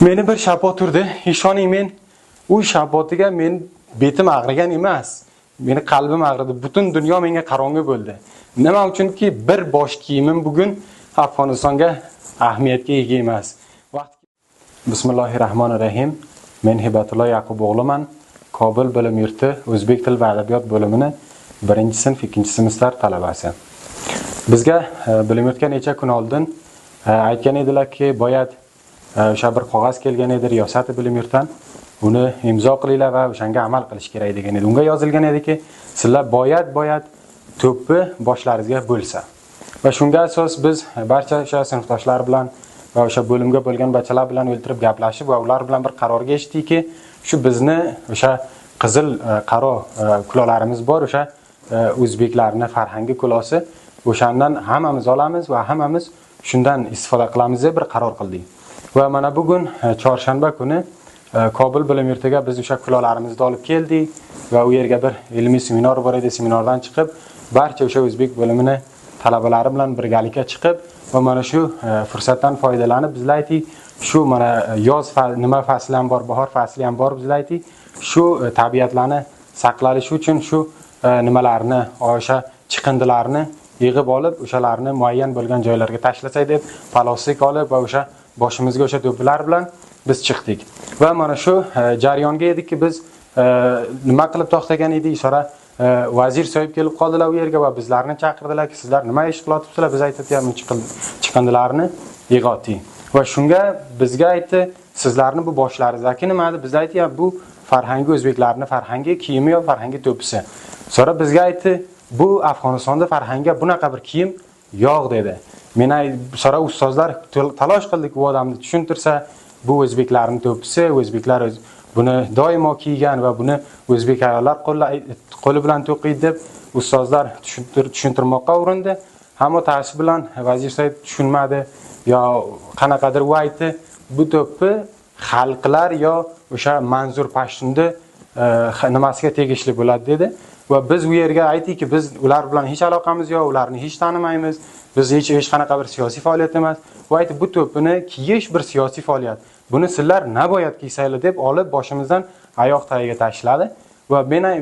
Meni bir shapo turdi. Ishoning men u shapotiga men betim ag'rigan emas. Meni qalbim ag'ridi. Butun dunyo menga qarong'i bo'ldi. Nima uchunki bir bosh kiyimim bugun Afg'onistonga ahamiyatga ega emas. Bismillahirrahmanirrahim. Men Hibatullo Yaqub o'g'liman. Kobul bilim yurti O'zbek til va adabiyot bo'limini 1-sinf 2-semestr talabasi. Bizga bilim yurtga necha kun oldin aytgan edilar-ki, boyat o'sha bir qog'oz kelgan edi riyosati bilim yurtdan. Uni imzo qilinglar va o'shanga amal qilish kerak degan edi. Unga yozilgan ediki, sizlar boyat to'pni boshlaringizga bo'lsa. Va shunga asos biz barcha o'sha sinfdoshlar bilan va o'sha bo'limga bo'lgan bachalar bilan o'ltirib gaplashib va ular bilan bir qarorga erishdikki, shu bizni o'sha qizil qaro kulolarimiz bor, o'sha o'zbeklarning farhangi kulosi, o'shandan hammamiz olamiz va hammamiz shundan istifoda qilamiz deb bir qaror qildik. Va mana bugun chorshanba kuni Kobul bilim yurtiga biz o'sha kulolarimizni olib keldik va u yerga bir ilmiy seminar bor edi. Seminardan chiqib, barcha o'sha o'zbek bo'limini talabalari bilan birgalikda chiqib va mana shu fursatdan foydalanib bizlar aytdik, shu mana yoz nima fasli ham bor, bahor fasli ham bor, bizlar aytdik, shu tabiatlarni saqlanish uchun shu nimalarni, o'sha chiqindilarni yig'ib olib, o'shalarni muayyan bo'lgan joylarga tashlasak deb paloslik olib va o'sha boshimizga o'sha to'plar bilan biz chiqdik. Va mana shu jarayonga edikki, biz nima qilib to'xtagan edik, ishora vazir so'yib kelib qoldilar u yerga va bizlarni chaqirdilar-ki, sizlar nima ish qilyapsizlar? Biz aytayapmiz, chiqindilarni yig'otdik. Va shunga bizga aytdi, sizlarni bu boshlaringizdagi nima edi? Biz aytdik, bu farhangi o'zbeklarning farhangi kiyimi yo farhangi to'pisi. Sonra bizga aytdi, bu Afg'onistonda farhanga bunaqa bir kiyim yo'q dedi. Meni sonra ustozlar talosh qildik u odamni tushuntirsa, bu o'zbeklarning to'pisi, o'zbeklar buni doimo kiygan va buni o'zbek ayollar qo'li bilan to'qiydi deb ustozlar tushuntirmoqqa urindi. Hamma ta'sib bilan vazir Said tushunmadi yo qanaqadir u aytdi, bu to'pni xalqlar yo o'sha Manzur Pashtunni nimasiga tegishli bo'ladi dedi. Va biz u yerga aytdikki, biz ular bilan hech aloqamiz yo'q, ularni hech tanimaymiz. Biz hech qanaqa bir siyosiy faoliyat emas. Va aytib, bu to'pni kiyish bir siyosiy faoliyat. Buni sizlar naboyat kiysanglar deb olib boshimizdan oyoq tagiga tashladi. Va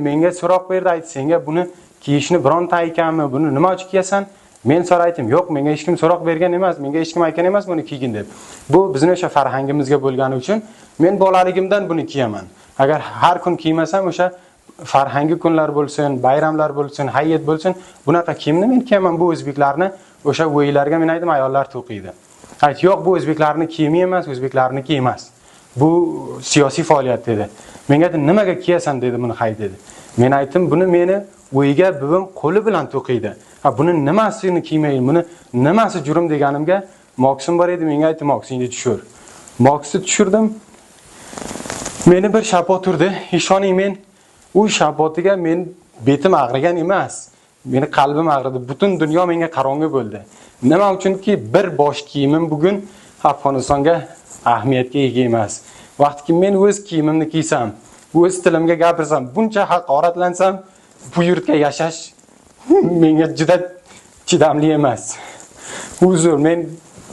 menga so'roq berdi, aytdi, senga buni kiyishni bironta aytganmi? Buni nima uchun kiyasan? Men so'ra aytdim, yo'q, menga hech kim so'roq bergan emas, menga hech kim aytgan emas buni kiygin deb. Bu bizning o'sha farhangimizga bo'lgani uchun men bolaligimdan buni kiyaman. Agar har kun kiymasam, o'sha farhangi kunlar bo'lsin, bayramlar bo'lsin, hayit bo'lsin, bunaqa kiyimni men kiyaman. Bu o'zbeklarni o'sha o'yinlarga men aytdim, ayollar to'qiydi. Ayt, yo'q, bu o'zbeklarning kiyimi emas, o'zbeklarniki emas. Bu siyosiy faoliyat dedi. Menga aytdi, nimaga kiyasan dedi, buni hay dedi. Men aytdim, buni meni o'yiga buvim qo'li bilan to'qiydi. Ha, buni nimasini kiymayman, buni nimasi jurum deganimga moksim bor edi, menga aytdi, moksingni tushir. Moksni tushirdim. Meni bir shapo turdi. Ishoning men u shapotiga men betim ag'rigan emas. Meni qalbim ag'ridi. Butun dunyo menga qarong'i bo'ldi. Nima uchunki bir bosh kiyimim bugun Afg'onistonga ahamiyatga ega emas. Vaqtki men o'z kiyimimni kiysam, o'z tilimga gapirsam, buncha haqoratlansam, bu yurtga yashash menga juda chidamli emas. Uzr, men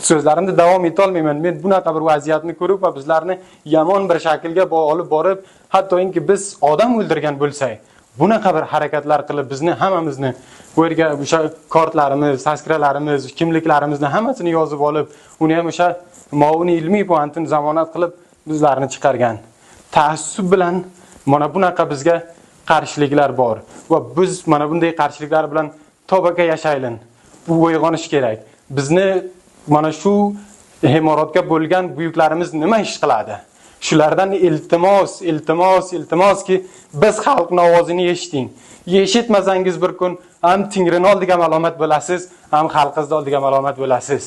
so'zlarimni davom eta olmayman. Men bunaqa bir vaziyatni ko'rib va bizlarni yomon bir shaklga olib borib, hattoki biz odam o'ldirgan bo'lsak, bunaqa bir harakatlar qilib bizni hammamizni bu yerga o'sha kartlarimiz, taskralarimiz, kimliklarimizni hammasini yozib olib, uni ham o'sha Mo'uni ilmiy pointini zamonat qilib bizlarni chiqargan. Taassub bilan mana bunaqa bizga qarshiliklar bor va biz mana bunday qarshiliklar bilan tobaka yashaylik. Bu uyg'onish kerak. Bizni mana shu himoratga bo'lgan buyuklarimiz nima ish qiladi? Shulardan iltimoski biz xalqning ovozini eshiting. Eshitmasangiz bir kun ham Tingrini oldiga malomat bo'lasiz, ham xalqingizni oldiga malomat bo'lasiz.